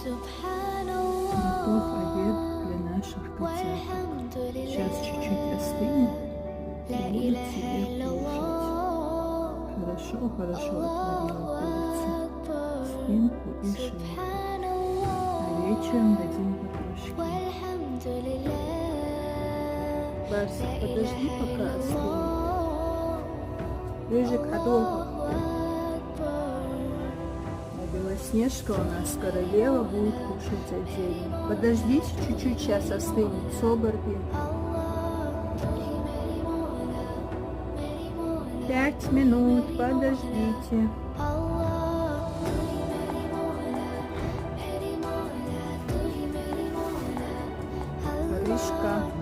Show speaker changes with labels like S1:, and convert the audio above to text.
S1: Готов обед для наших котяток. Сейчас чуть-чуть остынет и будут себе кушать. Хорошо отварила курица спинку и шейку. А вечером дадим потрошки. Барсик, подожди, пока остынет. Рыжик, ходова. Белоснежка у нас королева будет кушать отдельно. Подождите чуть-чуть, сейчас остынет Соборби. 5 минут, подождите. Рыжка.